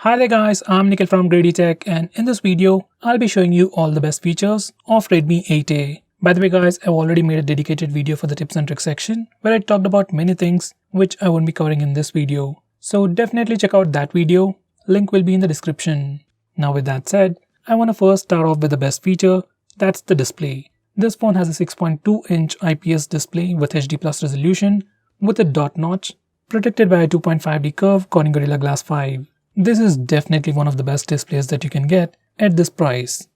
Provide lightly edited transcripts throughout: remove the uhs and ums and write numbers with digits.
Hi there guys, I'm Nikhil from GreedyTech, and in this video, I'll be showing you all the best features of Redmi 8A. By the way guys, I've already made a dedicated video for the tips and tricks section where I talked about many things which I won't be covering in this video. So definitely check out that video, link will be in the description. Now with that said, I want to first start off with the best feature, that's the display. This phone has a 6.2-inch IPS display with HD Plus resolution with a dot notch, protected by a 2.5D curve Corning Gorilla Glass 5. This is definitely one of the best displays that you can get at this price.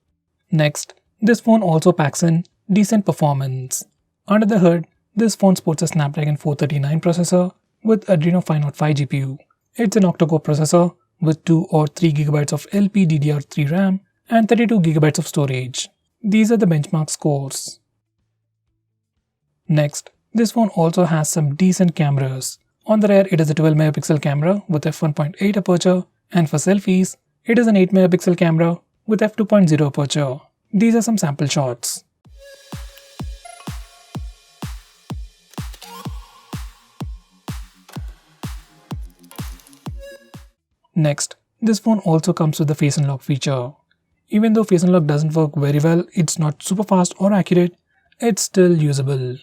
Next, this phone also packs in decent performance. Under the hood, this phone sports a Snapdragon 439 processor with Adreno 505 GPU. It's an octa-core processor with 2 or 3 GB of LPDDR3 RAM and 32 GB of storage. These are the benchmark scores. Next, this phone also has some decent cameras. On the rear, it is a 12 megapixel camera with f1.8 aperture, and for selfies, it is an 8 megapixel camera with f2.0 aperture. These are some sample shots. Next, this phone also comes with the face unlock feature. Even though face unlock doesn't work very well, it's not super fast or accurate, it's still usable.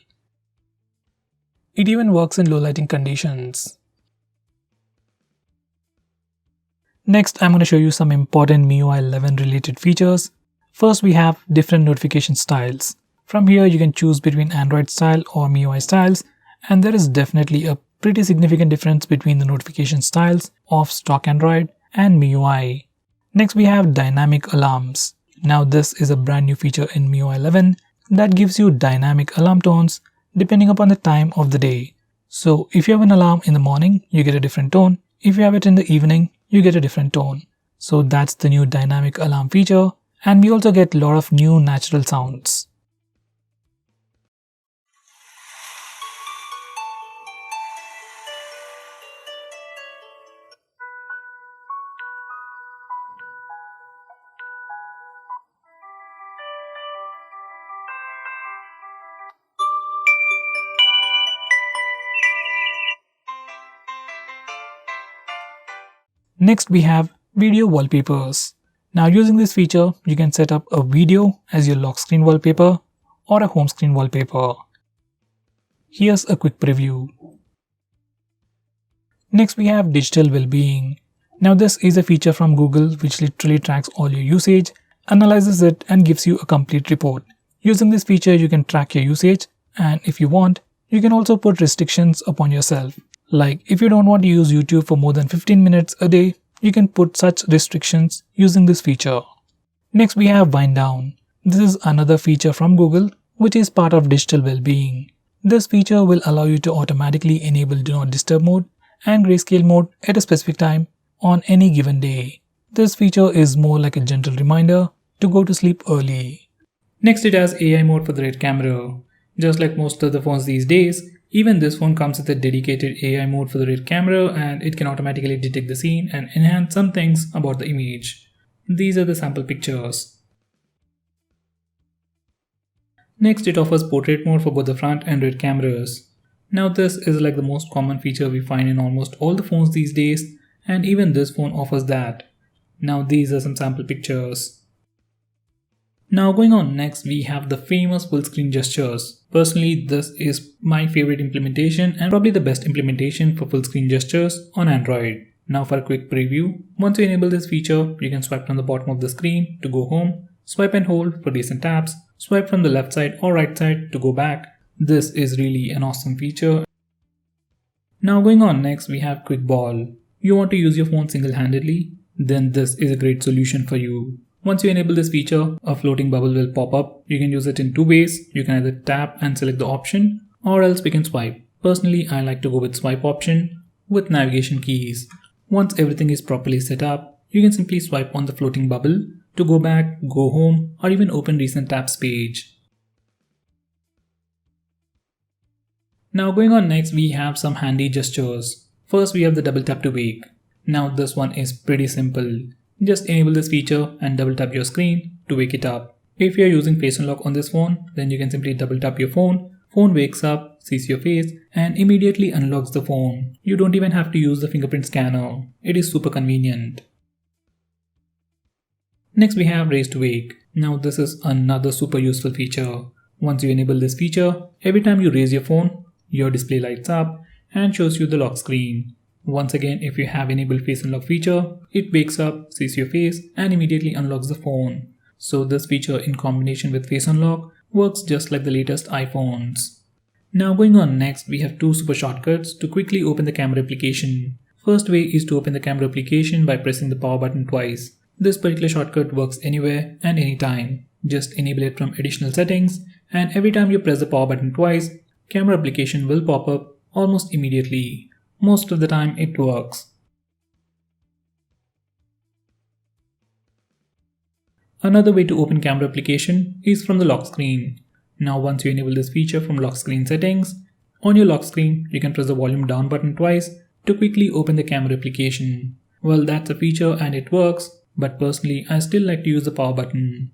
It even works in low lighting conditions. Next, I'm going to show you some important MIUI 11 related features. First, we have different notification styles. From here, you can choose between Android style or MIUI styles, and there is definitely a pretty significant difference between the notification styles of stock Android and MIUI. Next, we have dynamic alarms. Now, this is a brand new feature in MIUI 11 that gives you dynamic alarm tones depending upon the time of the day. So if you have an alarm in the morning, you get a different tone. If you have it in the evening, you get a different tone. So that's the new dynamic alarm feature, and we also get a lot of new natural sounds. Next, we have video wallpapers. Now using this feature, you can set up a video as your lock screen wallpaper or a home screen wallpaper. Here's a quick preview. Next, we have digital well-being. Now this is a feature from Google which literally tracks all your usage, analyzes it and gives you a complete report. Using this feature, you can track your usage, and if you want, you can also put restrictions upon yourself. Like if you don't want to use YouTube for more than 15 minutes a day, you can put such restrictions using this feature. Next, we have wind down. This is another feature from Google which is part of digital well-being. This feature will allow you to automatically enable do not disturb mode and grayscale mode at a specific time on any given day. This feature is more like a gentle reminder to go to sleep early. Next, it has AI mode for the rear camera. Just like most of the phones these days, even this phone comes with a dedicated AI mode for the rear camera, and it can automatically detect the scene and enhance some things about the image. These are the sample pictures. Next, it offers portrait mode for both the front and rear cameras. Now this is like the most common feature we find in almost all the phones these days, and even this phone offers that. Now these are some sample pictures. Now going on, next we have the famous full screen gestures. Personally, this is my favorite implementation and probably the best implementation for full screen gestures on Android. Now for a quick preview, once you enable this feature, you can swipe from the bottom of the screen to go home, swipe and hold for recent taps, swipe from the left side or right side to go back. This is really an awesome feature. Now going on, next we have quick ball. You want to use your phone single-handedly? Then this is a great solution for you. Once you enable this feature, a floating bubble will pop up. You can use it in two ways. You can either tap and select the option, or else we can swipe. Personally, I like to go with swipe option with navigation keys. Once everything is properly set up, you can simply swipe on the floating bubble to go back, go home, or even open recent taps page. Now going on, next we have some handy gestures. First, we have the double tap to wake. Now this one is pretty simple. Just enable this feature and double tap your screen to wake it up. If you are using face unlock on this phone, then you can simply double tap your phone Phone wakes up, sees your face, and immediately unlocks the phone. You don't even have to use the fingerprint scanner. It is super convenient. Next we have Raise to Wake. Now this is another super useful feature. Once you enable this feature, every time you raise your phone, your display lights up and shows you the lock screen. Once again, if you have enabled face unlock feature, it wakes up, sees your face and immediately unlocks the phone. So this feature in combination with face unlock works just like the latest iPhones. Now going on next, we have two super shortcuts to quickly open the camera application. First way is to open the camera application by pressing the power button twice. This particular shortcut works anywhere and anytime. Just enable it from additional settings and every time you press the power button twice, camera application will pop up almost immediately. Most of the time it works. Another way to open camera application is from the lock screen. Now once you enable this feature from lock screen settings, on your lock screen you can press the volume down button twice to quickly open the camera application. Well, that's a feature and it works, but personally I still like to use the power button.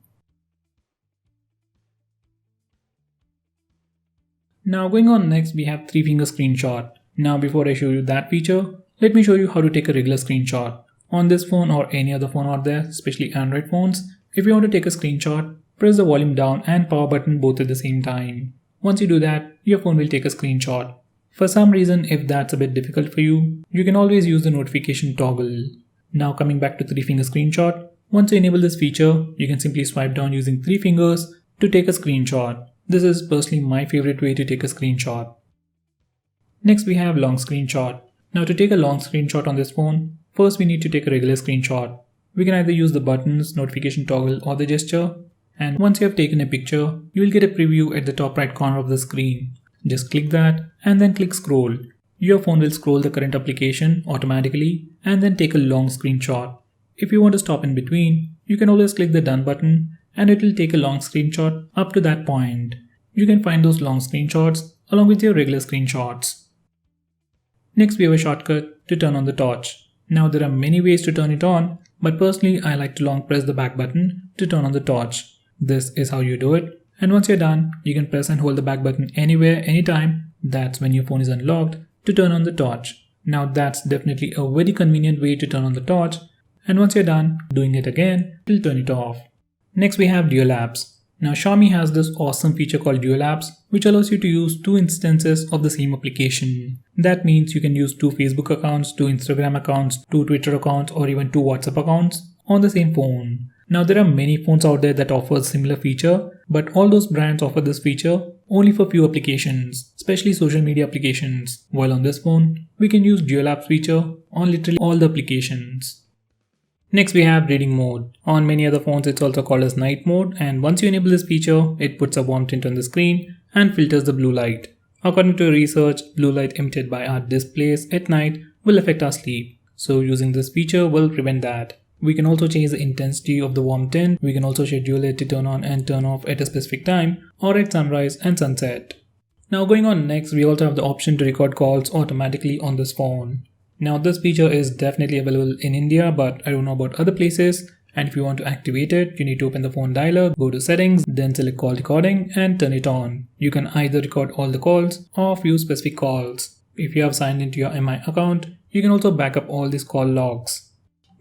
Now going on next, we have 3-finger screenshot. Now before I show you that feature, let me show you how to take a regular screenshot. On this phone or any other phone out there, especially Android phones, if you want to take a screenshot, press the volume down and power button both at the same time. Once you do that, your phone will take a screenshot. For some reason, if that's a bit difficult for you, you can always use the notification toggle. Now coming back to 3-finger screenshot, once you enable this feature, you can simply swipe down using 3 fingers to take a screenshot. This is personally my favorite way to take a screenshot. Next we have long screenshot. Now to take a long screenshot on this phone, first we need to take a regular screenshot. We can either use the buttons, notification toggle or the gesture. And once you have taken a picture, you will get a preview at the top right corner of the screen. Just click that and then click scroll. Your phone will scroll the current application automatically and then take a long screenshot. If you want to stop in between, you can always click the done button and it will take a long screenshot up to that point. You can find those long screenshots along with your regular screenshots. Next we have a shortcut to turn on the torch. Now there are many ways to turn it on, but personally I like to long press the back button to turn on the torch. This is how you do it, and once you're done, you can press and hold the back button anywhere, anytime. That's when your phone is unlocked to turn on the torch. Now that's definitely a very convenient way to turn on the torch, and once you're done doing it again, it will turn it off. Next we have dual apps. Now Xiaomi has this awesome feature called dual apps, which allows you to use 2 instances of the same application. That means you can use 2 Facebook accounts, 2 Instagram accounts, 2 Twitter accounts or even 2 WhatsApp accounts on the same phone. Now there are many phones out there that offer a similar feature, but all those brands offer this feature only for few applications, especially social media applications. While on this phone, we can use dual apps feature on literally all the applications. Next we have reading mode. On many other phones it's also called as night mode, and once you enable this feature, it puts a warm tint on the screen and filters the blue light. According to research, blue light emitted by our displays at night will affect our sleep. So using this feature will prevent that. We can also change the intensity of the warm tint. We can also schedule it to turn on and turn off at a specific time or at sunrise and sunset. Now going on next, we also have the option to record calls automatically on this phone. Now this feature is definitely available in India, but I don't know about other places. And if you want to activate it, you need to open the phone dialer, go to settings, then select call recording and turn it on. You can either record all the calls or few specific calls. If you have signed into your MI account, you can also back up all these call logs.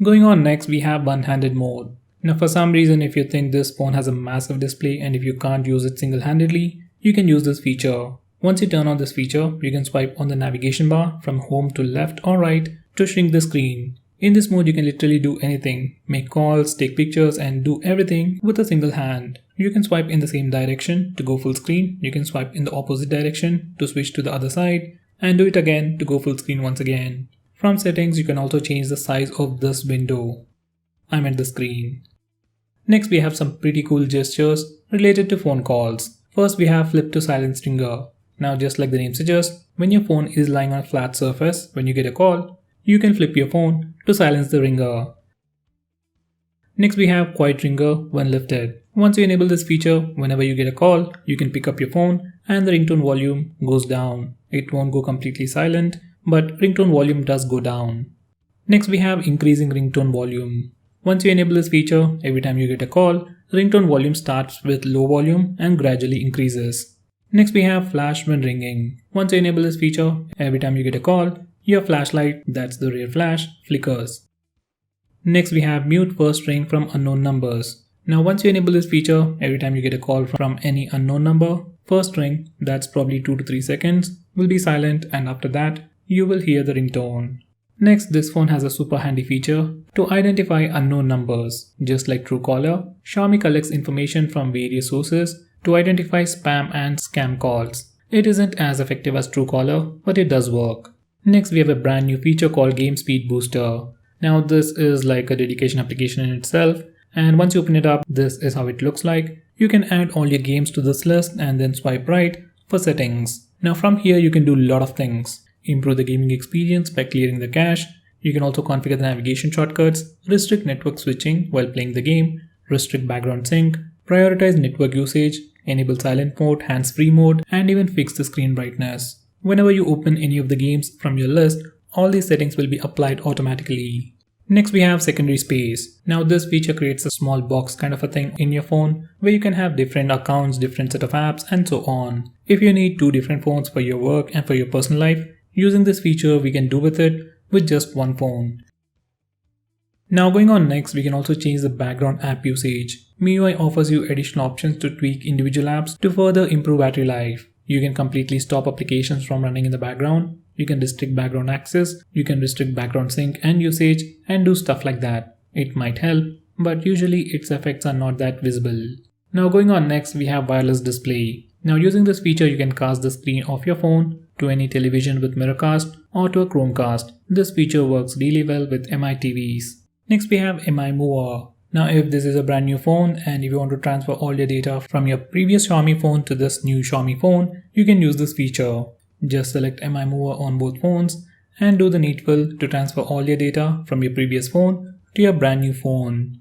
Going on next, we have one-handed mode. Now for some reason, if you think this phone has a massive display and if you can't use it single-handedly, you can use this feature. Once you turn on this feature, you can swipe on the navigation bar from home to left or right to shrink the screen. In this mode, you can literally do anything, make calls, take pictures and do everything with a single hand. You can swipe in the same direction to go full screen, you can swipe in the opposite direction to switch to the other side and do it again to go full screen once again. From settings, you can also change the size of this window. I'm at the screen. Next, we have some pretty cool gestures related to phone calls. First, we have flip to silence ringer. Now just like the name suggests, when your phone is lying on a flat surface, when you get a call, you can flip your phone to silence the ringer. Next we have quiet ringer when lifted. Once you enable this feature, whenever you get a call, you can pick up your phone and the ringtone volume goes down. It won't go completely silent, but ringtone volume does go down. Next we have increasing ringtone volume. Once you enable this feature, every time you get a call, ringtone volume starts with low volume and gradually increases. Next we have flash when ringing. Once you enable this feature, every time you get a call, your flashlight, that's the rear flash, flickers. Next we have mute first ring from unknown numbers. Now once you enable this feature, every time you get a call from any unknown number, first ring, that's probably 2 to 3 seconds, will be silent, and after that, you will hear the ringtone. Next, this phone has a super handy feature to identify unknown numbers. Just like Truecaller, Xiaomi collects information from various sources to identify spam and scam calls. It isn't as effective as Truecaller, but it does work. Next, we have a brand new feature called Game Speed Booster. Now this is like a dedication application in itself, and once you open it up, this is how it looks like. You can add all your games to this list and then swipe right for settings. Now from here you can do a lot of things. Improve the gaming experience by clearing the cache. You can also configure the navigation shortcuts, restrict network switching while playing the game, restrict background sync, prioritize network usage, enable silent mode, hands-free mode, and even fix the screen brightness. Whenever you open any of the games from your list, all these settings will be applied automatically. Next we have secondary space. Now this feature creates a small box kind of a thing in your phone where you can have different accounts, different set of apps, and so on. If you need 2 different phones for your work and for your personal life, using this feature we can do with it with just one phone. Now going on next, we can also change the background app usage. MIUI offers you additional options to tweak individual apps to further improve battery life. You can completely stop applications from running in the background. You can restrict background access, you can restrict background sync and usage, and do stuff like that. It might help, but usually its effects are not that visible. Now going on next, we have wireless display. Now using this feature, you can cast the screen of your phone to any television with Mirrorcast or to a Chromecast. This feature works really well with MI TVs. Next we have MI Mover. Now if this is a brand new phone and if you want to transfer all your data from your previous Xiaomi phone to this new Xiaomi phone, you can use this feature. Just select MI Mover on both phones and do the needful to transfer all your data from your previous phone to your brand new phone.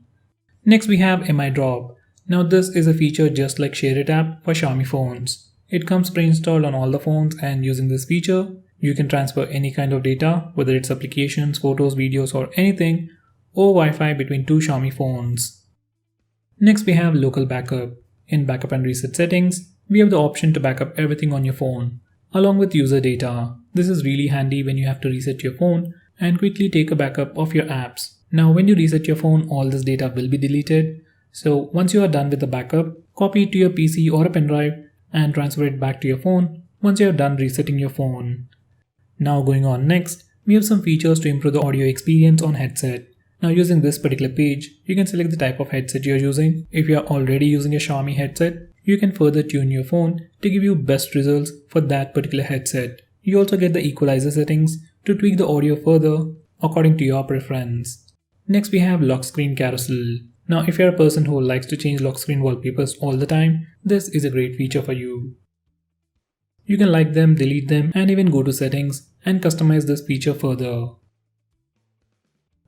Next we have MI Drop. Now this is a feature just like Share It app for Xiaomi phones. It comes pre-installed on all the phones, and using this feature, you can transfer any kind of data, whether it's applications, photos, videos, or anything, or Wi-Fi between 2 Xiaomi phones. Next we have local backup. In backup and reset settings, we have the option to backup everything on your phone, along with user data. This is really handy when you have to reset your phone and quickly take a backup of your apps. Now when you reset your phone, all this data will be deleted. So once you are done with the backup, copy it to your PC or a pen drive and transfer it back to your phone once you are done resetting your phone. Now going on next, we have some features to improve the audio experience on headset. Now using this particular page, you can select the type of headset you are using. If you are already using a Xiaomi headset, you can further tune your phone to give you best results for that particular headset. You also get the equalizer settings to tweak the audio further according to your preference. Next we have Lockscreen Castle. Now if you're a person who likes to change lock screen wallpapers all the time, this is a great feature for you. You can like them, delete them, and even go to settings and customize this feature further.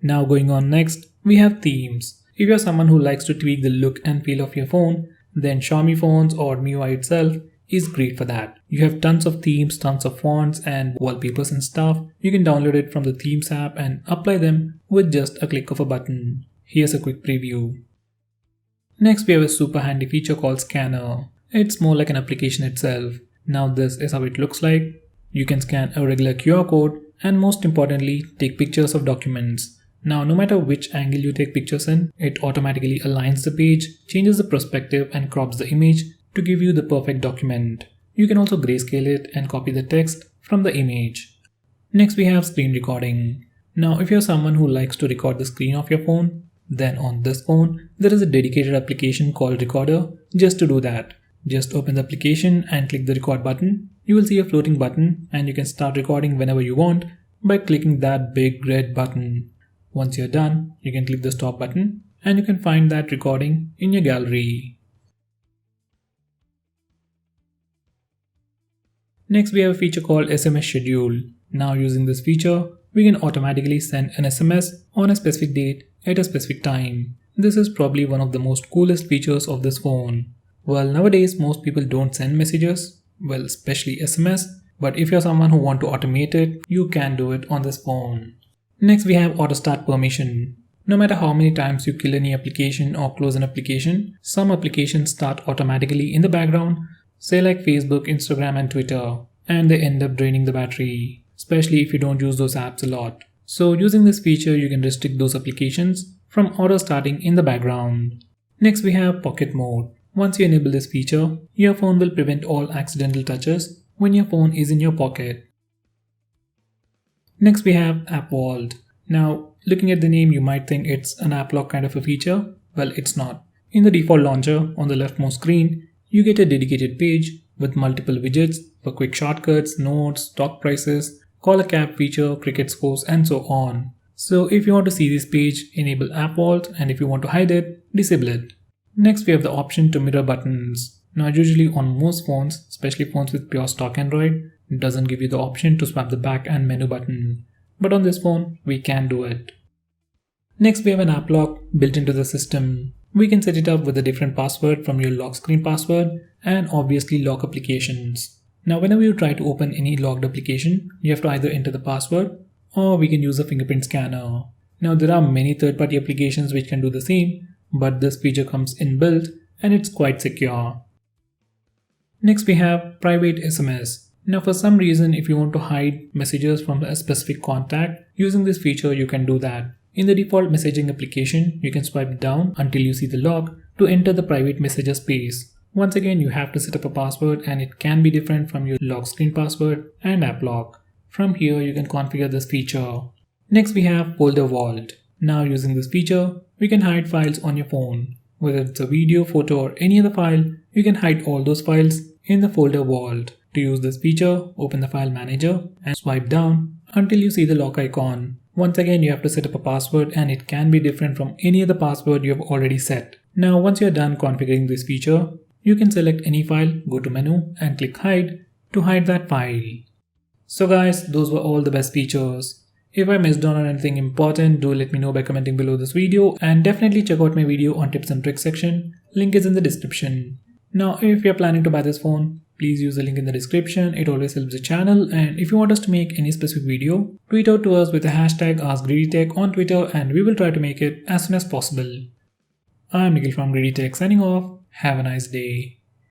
Now going on next, we have themes. If you're someone who likes to tweak the look and feel of your phone, then Xiaomi phones or MIUI itself is great for that. You have tons of themes, tons of fonts and wallpapers and stuff. You can download it from the Themes app and apply them with just a click of a button. Here's a quick preview. Next we have a super handy feature called Scanner. It's more like an application itself. Now this is how it looks like. You can scan a regular QR code and most importantly take pictures of documents. Now no matter which angle you take pictures in, it automatically aligns the page, changes the perspective and crops the image to give you the perfect document. You can also grayscale it and copy the text from the image. Next we have screen recording. Now if you're someone who likes to record the screen of your phone, then on this phone there is a dedicated application called Recorder just to do that. Just open the application and click the record button. You will see a floating button and you can start recording whenever you want by clicking that big red button. Once you're done, you can click the stop button and you can find that recording in your gallery. Next we have a feature called SMS Schedule. Now using this feature, we can automatically send an SMS on a specific date at a specific time. This is probably one of the most coolest features of this phone. Well, nowadays most people don't send messages, well especially SMS, but if you're someone who want to automate it, you can do it on this phone. Next we have auto start permission. No matter how many times you kill any application or close an application, some applications start automatically in the background, say like Facebook, Instagram and Twitter, and they end up draining the battery, especially if you don't use those apps a lot. So using this feature, you can restrict those applications from auto starting in the background. Next we have pocket mode. Once you enable this feature, your phone will prevent all accidental touches when your phone is in your pocket. Next we have App Vault. Now looking at the name, you might think it's an app lock kind of a feature. Well, it's not. In the default launcher on the leftmost screen, you get a dedicated page with multiple widgets for quick shortcuts, notes, stock prices, call a cab feature, cricket scores, and so on. So if you want to see this page, enable App Vault, and if you want to hide it, disable it. Next we have the option to mirror buttons. Now usually on most phones, especially phones with pure stock Android, it doesn't give you the option to swap the back and menu button. But on this phone, we can do it. Next we have an app lock built into the system. We can set it up with a different password from your lock screen password and obviously lock applications. Now whenever you try to open any locked application, you have to either enter the password or we can use a fingerprint scanner. Now there are many third-party applications which can do the same, but this feature comes inbuilt and it's quite secure. Next we have private SMS. Now for some reason, if you want to hide messages from a specific contact, using this feature you can do that. In the default messaging application, you can swipe down until you see the lock to enter the private messages space. Once again, you have to set up a password and it can be different from your lock screen password and app lock. From here, you can configure this feature. Next we have folder vault. Now using this feature, we can hide files on your phone. Whether it's a video, photo or any other file, you can hide all those files in the folder vault. To use this feature, open the file manager and swipe down until you see the lock icon. Once again, you have to set up a password and it can be different from any other password you have already set. Now once you're done configuring this feature, you can select any file, go to menu and click hide to hide that file. So guys, those were all the best features. If I missed on anything important, do let me know by commenting below this video and definitely check out my video on tips and tricks section. Link is in the description. Now if you're planning to buy this phone, please use the link in the description. It always helps the channel, and if you want us to make any specific video, tweet out to us with the hashtag AskGreedyTech on Twitter and we will try to make it as soon as possible. I'm Nikhil from GreedyTech signing off. Have a nice day.